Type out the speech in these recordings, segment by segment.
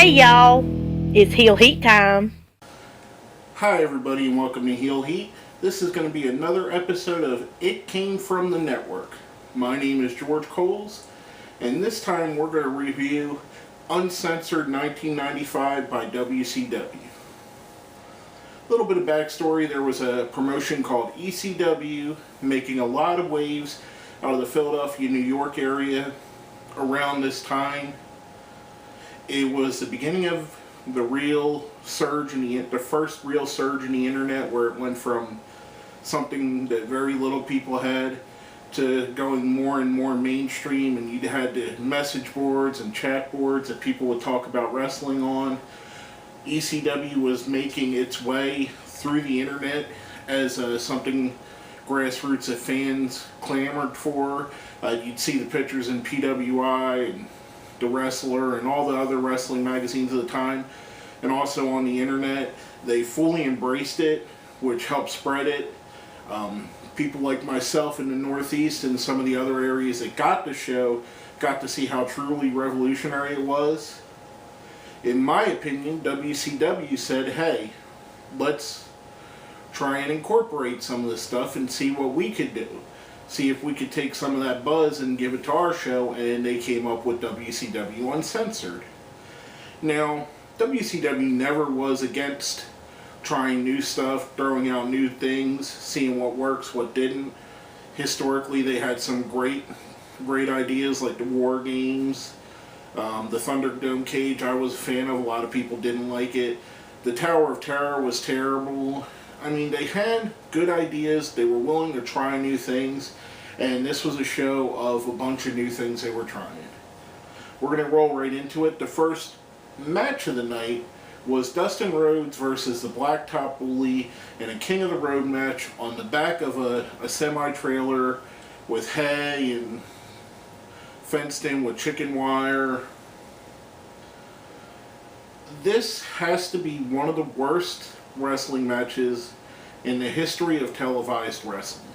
Hey y'all, it's Heel Heat time. Hi everybody and welcome to Heel Heat. This is going to be another episode of It Came From the Network. My name is George Coles, and this time we're going to review Uncensored 1995 by WCW. A little bit of backstory: there was a promotion called ECW making a lot of waves out of the Philadelphia, New York area around this time. It was the beginning of the real surge in the first real surge in the internet, where it went from something that very little people had to going more and more mainstream, and you had the message boards and chat boards that people would talk about wrestling on. ECW was making its way through the internet as something grassroots that fans clamored for. You'd see the pictures in PWI and The Wrestler and all the other wrestling magazines of the time, and also on the internet. They fully embraced it, which helped spread it. People like myself in the Northeast and some of the other areas that got the show got to see how truly revolutionary it was. In my opinion, WCW said, hey, let's try and incorporate some of this stuff and see what we could do. See if we could take some of that buzz and give it to our show, and they came up with WCW Uncensored. Now, WCW never was against trying new stuff, throwing out new things, seeing what works, what didn't. Historically, they had some great ideas like the War Games, the Thunderdome cage I was a fan of. A lot of people didn't like it. The Tower of Terror was terrible. I mean, they had good ideas. They were willing to try new things, and this was a show of a bunch of new things they were trying. We're going to roll right into it. The first match of the night was Dustin Rhodes versus the Blacktop Bully in a King of the Road match on the back of a semi-trailer with hay and fenced in with chicken wire. This has to be one of the worst wrestling matches in the history of televised wrestling.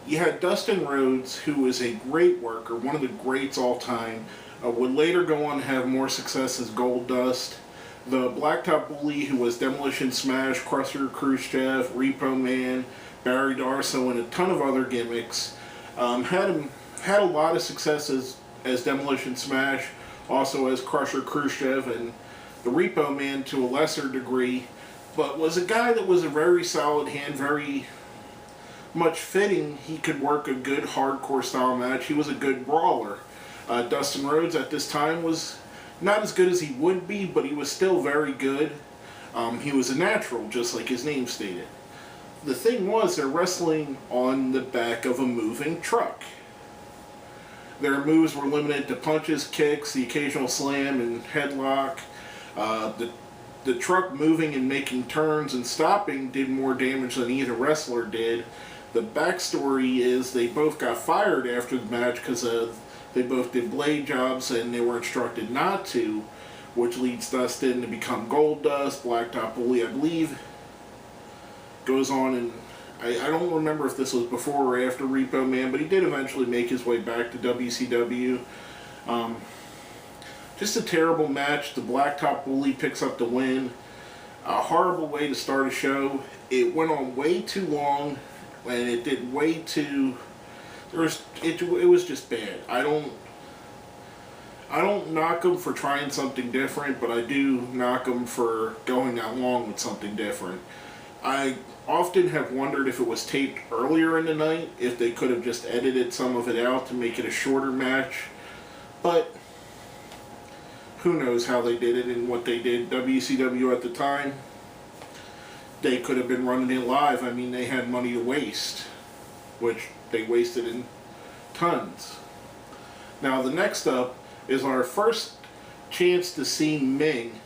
You had Dustin Rhodes, who is a great worker, one of the greats all time, would later go on to have more success as Goldust. The Blacktop Bully, who was Demolition Smash, Crusher Khrushchev, Repo Man, Barry Darsow, and a ton of other gimmicks, had a lot of success as Demolition Smash, also as Crusher Khrushchev, and the Repo Man to a lesser degree, but was a guy that was a very solid hand, very much fitting. He could work a good hardcore style match. He was a good brawler. Dustin Rhodes at this time was not as good as he would be, but he was still very good. He was a natural, just like his name stated. The thing was, they're wrestling on the back of a moving truck. Their moves were limited to punches, kicks, the occasional slam and headlock. The truck moving and making turns and stopping did more damage than either wrestler did. The backstory is they both got fired after the match because they both did blade jobs and they were instructed not to, which leads Dustin to become Goldust. Blacktop Bully, I believe, goes on, and I don't remember if this was before or after Repo Man, but he did eventually make his way back to WCW. Just a terrible match. The Blacktop Bully picks up the win. A horrible way to start a show. It went on way too long, and it did way too... It was just bad. I don't knock them for trying something different, but I do knock them for going that long with something different. I often have wondered if it was taped earlier in the night, if they could have just edited some of it out to make it a shorter match, but who knows how they did it and what they did. WCW at the time, they could have been running it live. I mean, they had money to waste, which they wasted in tons. Now, the next up is our first chance to see Ming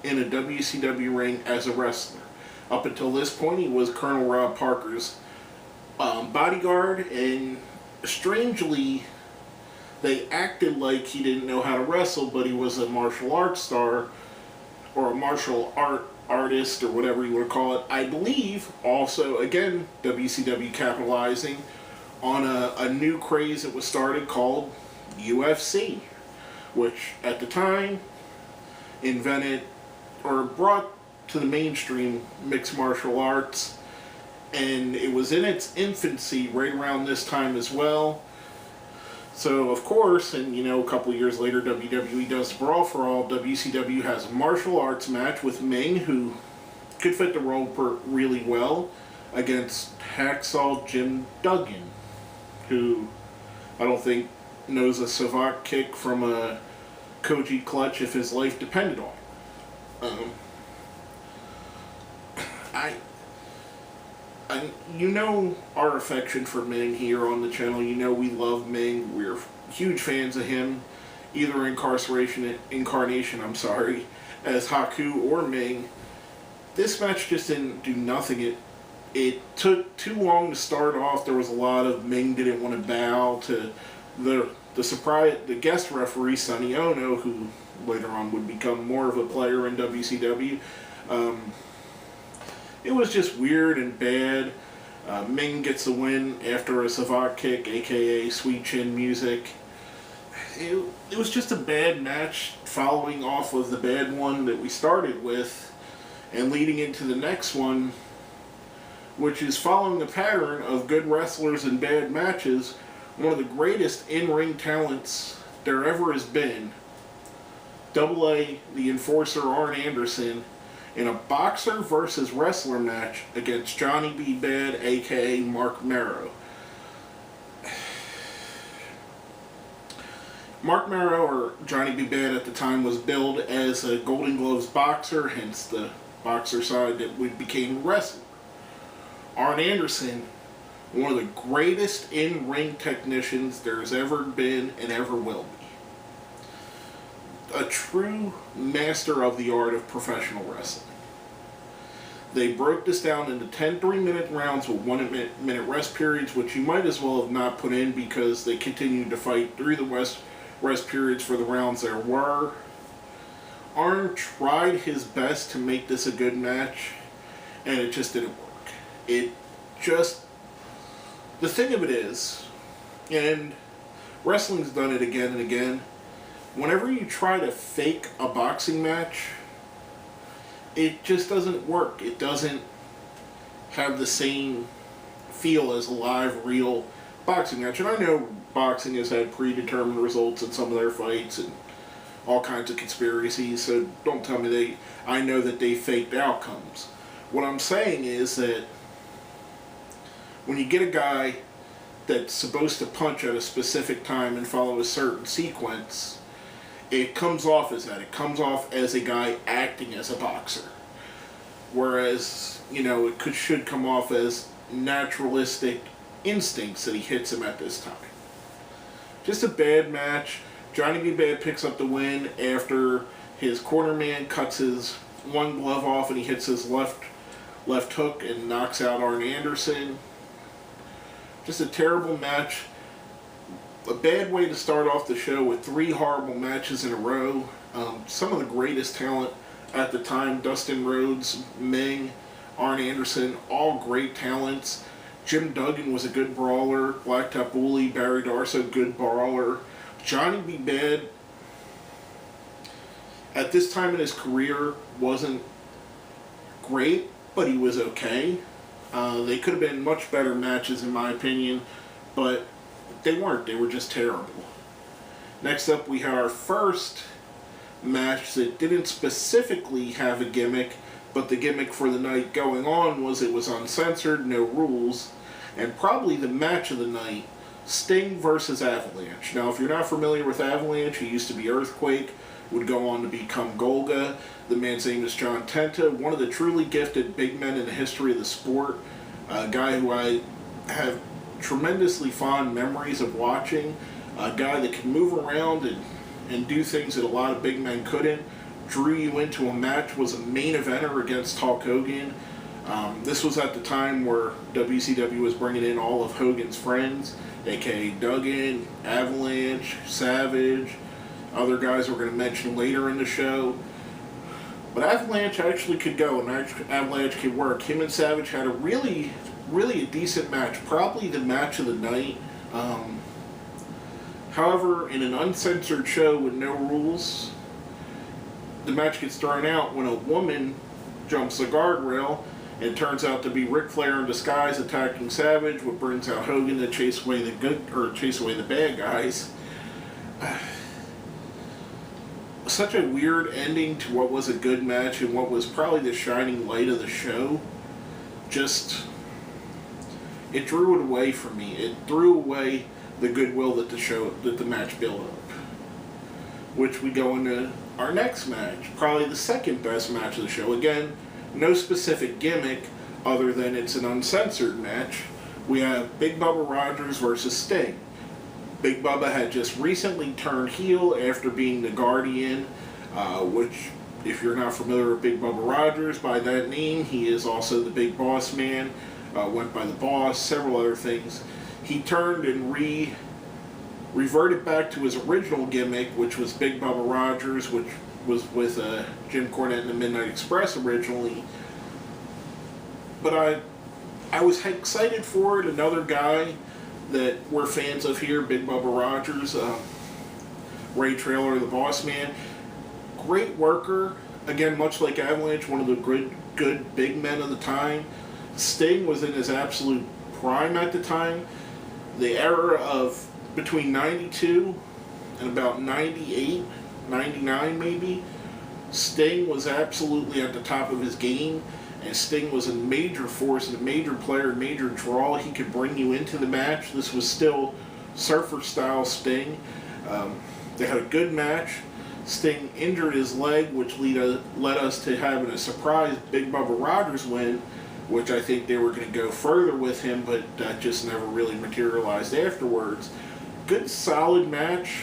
in a WCW ring as a wrestler. Up until this point, he was Colonel Rob Parker's bodyguard, and strangely, they acted like he didn't know how to wrestle, but he was a martial arts star, or a martial artist, or whatever you want to call it. I believe, also, again, WCW capitalizing on a new craze that was started called UFC, which at the time invented or brought to the mainstream mixed martial arts, and it was in its infancy right around this time as well. So, of course, and a couple years later, WWE does Brawl for All. WCW has a martial arts match with Ming, who could fit the role really well, against Hacksaw Jim Duggan, who I don't think knows a savate kick from a Koji clutch if his life depended on it. Our affection for Ming here on the channel. We love Ming. We're huge fans of him, either incarnation, as Haku or Ming. This match just didn't do nothing. It took too long to start off. There was a lot of Ming didn't want to bow to the guest referee, Sonny Ono, who later on would become more of a player in WCW. It was just weird and bad. Ming gets the win after a savate kick, aka sweet chin music. It was just a bad match following off of the bad one that we started with and leading into the next one, which is following the pattern of good wrestlers and bad matches. One of the greatest in-ring talents there ever has been, AA, the Enforcer Arn Anderson, in a boxer versus wrestler match against Johnny B. Bad, aka Mark Marrow. Mark Marrow, or Johnny B. Bad at the time, was billed as a Golden Gloves boxer, hence the boxer side that became wrestler. Arn Anderson, one of the greatest in-ring technicians there's ever been and ever will be. A true master of the art of professional wrestling. They broke this down into 10 3-minute rounds with 1-minute rest periods, which you might as well have not put in because they continued to fight through the rest periods for the rounds there were. Arn tried his best to make this a good match, and it just didn't work. The thing of it is, and wrestling's done it again and again, whenever you try to fake a boxing match, it just doesn't work. It doesn't have the same feel as a live, real boxing match. And I know boxing has had predetermined results in some of their fights and all kinds of conspiracies, so don't tell me I know that they faked outcomes. What I'm saying is that when you get a guy that's supposed to punch at a specific time and follow a certain sequence, it comes off as that. It comes off as a guy acting as a boxer. Whereas, it should come off as naturalistic instincts that he hits him at this time. Just a bad match. Johnny B. Bad picks up the win after his corner man cuts his one glove off and he hits his left hook and knocks out Arn Anderson. Just a terrible match. A bad way to start off the show with 3 horrible matches in a row. Some of the greatest talent at the time, Dustin, Rhodes, Ming, Arn Anderson, all great talents. Jim Duggan was a good brawler. Blacktop Bully, Barry Darso, good brawler. Johnny B. Bad, at this time in his career, wasn't great, but he was okay. They could have been much better matches in my opinion, but they weren't. They were just terrible. Next up, we had our first match that didn't specifically have a gimmick, but the gimmick for the night going on was it was uncensored, no rules, and probably the match of the night, Sting versus Avalanche. Now, if you're not familiar with Avalanche, he used to be Earthquake, would go on to become Golga. The man's name is John Tenta, one of the truly gifted big men in the history of the sport, a guy who I have tremendously fond memories of watching, a guy that could move around and do things that a lot of big men couldn't, drew you into a match, was a main eventer against Hulk Hogan. This was at the time where WCW was bringing in all of Hogan's friends, aka Duggan, Avalanche, Savage, other guys we're going to mention later in the show. But Avalanche actually could go, and Avalanche could work. Him and Savage had a really a decent match, probably the match of the night. However, in an uncensored show with no rules, the match gets thrown out when a woman jumps the guardrail, and it turns out to be Ric Flair in disguise attacking Savage, what brings out Hogan to chase away the bad guys. Such a weird ending to what was a good match and what was probably the shining light of the show. Just, it drew it away from me. It threw away the goodwill that the match built up. Which we go into our next match, probably the second best match of the show. Again, no specific gimmick other than it's an uncensored match. We have Big Bubba Rogers versus Sting. Big Bubba had just recently turned heel after being the Guardian, which, if you're not familiar with Big Bubba Rogers, by that name, he is also the Big Boss Man, went by the Boss, several other things. He turned and reverted back to his original gimmick, which was Big Bubba Rogers, which was with Jim Cornette and the Midnight Express originally. But I was excited for it. Another guy that we're fans of here, Big Bubba Rogers, Ray Traylor, the Boss Man. Great worker. Again, much like Avalanche, one of the good big men of the time. Sting was in his absolute prime at the time. The era of between 92 and about 98, 99 maybe, Sting was absolutely at the top of his game, and Sting was a major force and a major player, a major draw. He could bring you into the match. This was still Surfer-style Sting. They had a good match. Sting injured his leg, which led us to having a surprise Big Bubba Rogers win, which I think they were going to go further with him, but that just never really materialized afterwards. Good, solid match.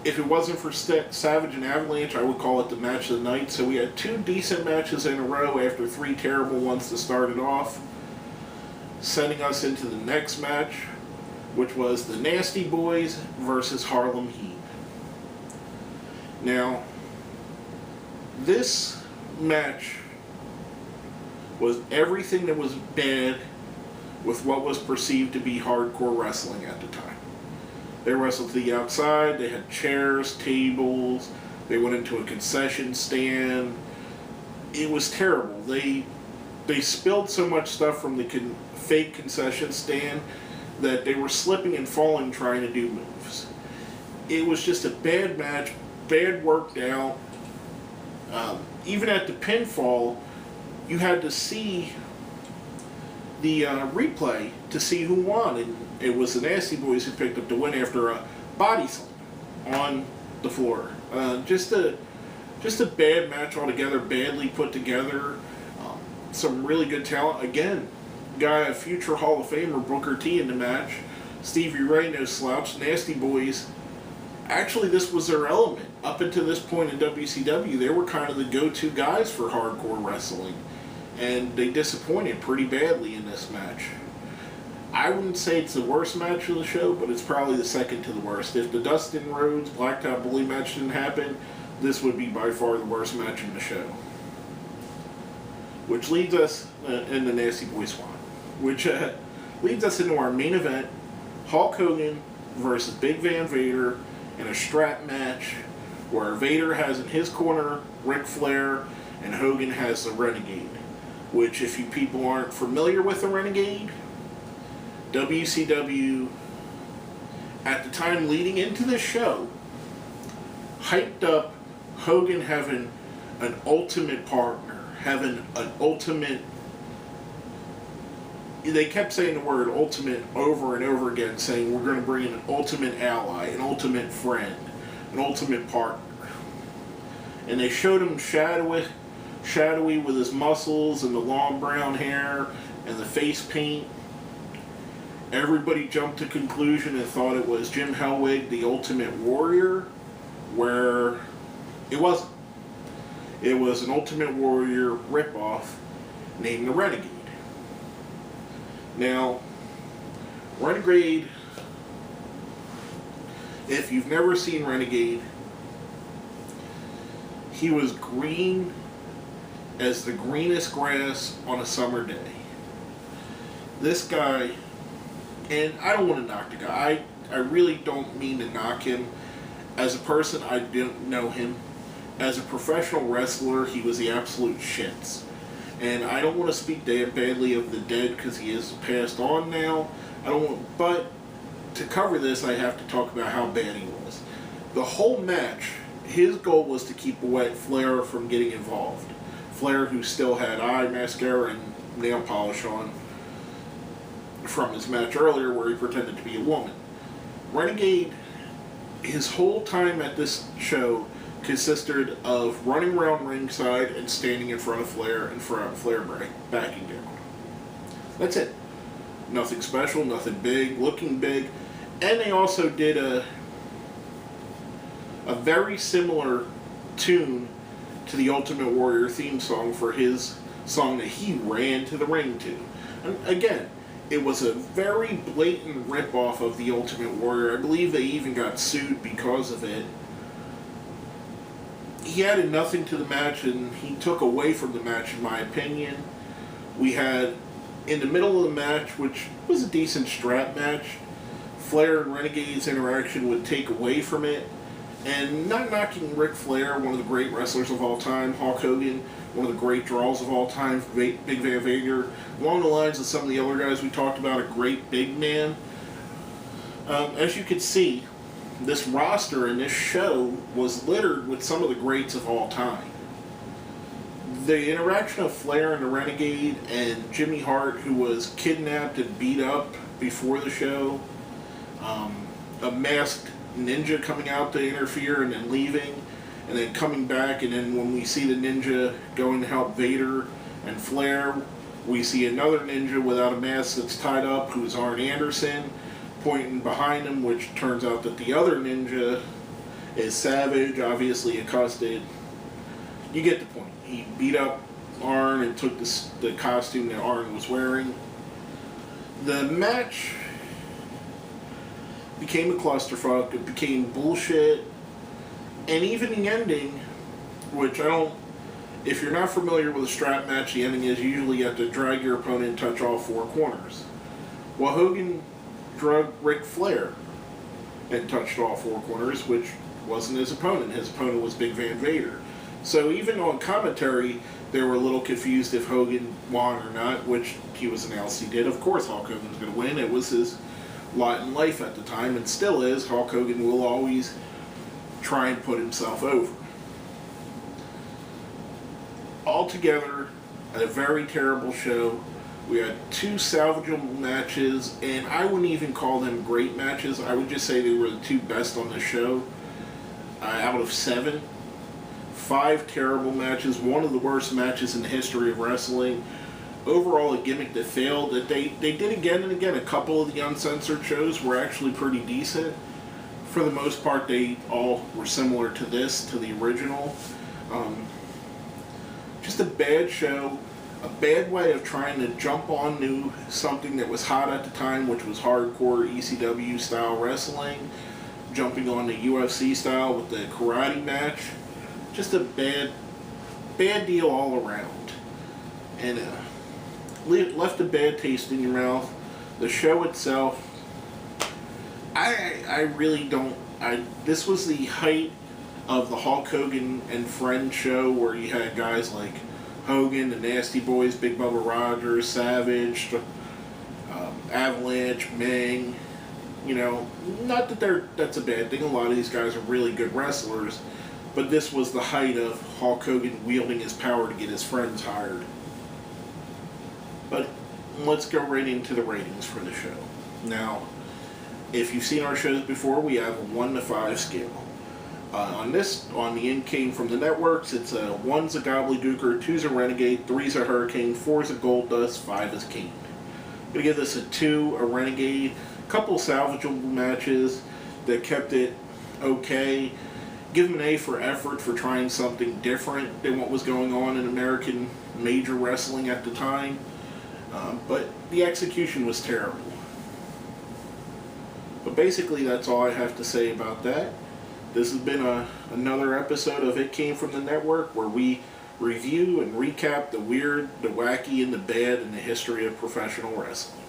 If it wasn't for Savage and Avalanche, I would call it the match of the night. So we had two decent matches in a row after three terrible ones to start it off, sending us into the next match, which was the Nasty Boys versus Harlem Heat. Now, this match was everything that was bad with what was perceived to be hardcore wrestling at the time. They wrestled to the outside, they had chairs, tables, they went into a concession stand. It was terrible. They spilled so much stuff from the fake concession stand that they were slipping and falling trying to do moves. It was just a bad match, bad worked out. Even at the pinfall, you had to see the replay to see who won, and it was the Nasty Boys who picked up the win after a body slam on the floor. Just a bad match altogether, badly put together. Some really good talent. Again, a future Hall of Famer, Booker T, in the match. Stevie Ray, no slouch. Nasty Boys. Actually, this was their element. Up until this point in WCW, they were kind of the go-to guys for hardcore wrestling. And they disappointed pretty badly in this match. I wouldn't say it's the worst match of the show, but it's probably the second to the worst. If the Dustin Rhodes Blacktop Bully match didn't happen, this would be by far the worst match in the show. Which leads us in the Nasty Boys one. Which leads us into our main event, Hulk Hogan versus Big Van Vader in a strap match where Vader has in his corner Ric Flair and Hogan has the Renegade. Which, if you people aren't familiar with the Renegade, WCW, at the time leading into this show, hyped up Hogan having an ultimate partner, having an ultimate... They kept saying the word ultimate over and over again, saying we're going to bring in an ultimate ally, an ultimate friend, an ultimate partner. And they showed him shadowy with his muscles and the long brown hair and the face paint. Everybody jumped to conclusion and thought it was Jim Hellwig, the Ultimate Warrior, where it wasn't. It was an Ultimate Warrior ripoff named the Renegade. Now, Renegade, if you've never seen Renegade, he was green as the greenest grass on a summer day. This guy, and I don't want to knock the guy. I really don't mean to knock him. As a person, I didn't know him. as a professional wrestler, he was the absolute shits. And I don't want to speak badly of the dead because he is passed on now. But to cover this, I have to talk about how bad he was. The whole match, his goal was to keep Flair from getting involved. Flair, who still had eye mascara and nail polish on from his match earlier where he pretended to be a woman. Renegade, his whole time at this show consisted of running around ringside and standing in front of Flair and Flair backing down. That's it. Nothing special, nothing big, looking big. And they also did a very similar tune to the Ultimate Warrior theme song for his song that he ran to the ring to. And again, it was a very blatant ripoff of the Ultimate Warrior. I believe they even got sued because of it. He added nothing to the match, and he took away from the match, in my opinion. We had, in the middle of the match, which was a decent strap match, Flair and Renegade's interaction would take away from it. And not knocking Ric Flair, one of the great wrestlers of all time, Hulk Hogan, one of the great draws of all time, Big Van Vader, along the lines of some of the other guys we talked about, a great big man. As you could see, this roster and this show was littered with some of the greats of all time. The interaction of Flair and the Renegade and Jimmy Hart, who was kidnapped and beat up before the show, a masked ninja coming out to interfere and then leaving, and then coming back, and then when we see the ninja going to help Vader and Flair, we see another ninja without a mask that's tied up, who's Arn Anderson, pointing behind him, which turns out that the other ninja is Savage, obviously accosted. You get the point. He beat up Arn and took the costume that Arn was wearing. The match became a clusterfuck. It became bullshit. And even the ending, which if you're not familiar with a strap match, the ending is usually you have to drag your opponent and touch all four corners. Well, Hogan drug Ric Flair and touched all four corners, which wasn't his opponent. His opponent was Big Van Vader. So even on commentary, they were a little confused if Hogan won or not, which he was announced he did. Of course Hulk Hogan was going to win. It was his lot in life at the time, and still is. Hulk Hogan will always try and put himself over. Altogether, a very terrible show. We had two salvageable matches, and I wouldn't even call them great matches. I would just say they were the two best on the show. Out of 7. 5 terrible matches, one of the worst matches in the history of wrestling. Overall, a gimmick that failed. That they did again and again. A couple of the Uncensored shows were actually pretty decent. For the most part, they all were similar to this, to the original. Just a bad show. A bad way of trying to jump on to something that was hot at the time, which was hardcore ECW style wrestling, jumping on the UFC style with the karate match. Just a bad deal all around, and left a bad taste in your mouth. The show itself, I really don't. This was the height of the Hulk Hogan and Friends show, where you had guys like Hogan, the Nasty Boys, Big Bubba Rogers, Savage, Avalanche, Ming. You know, not that that's a bad thing. A lot of these guys are really good wrestlers, but this was the height of Hulk Hogan wielding his power to get his friends hired. But let's go right into the ratings for the show. Now, if you've seen our shows before, we have a 1 to 5 scale. On the In Came From the Networks, it's a 1's a Gobbledygooker, 2's a Renegade, 3's a Hurricane, 4's a Gold Dust, 5 is Kane. I'm going to give this a 2, a Renegade, a couple salvageable matches that kept it okay. Give them an A for effort for trying something different than what was going on in American major wrestling at the time. But the execution was terrible. But basically, that's all I have to say about that. This has been another episode of It Came From the Network, where we review and recap the weird, the wacky, and the bad in the history of professional wrestling.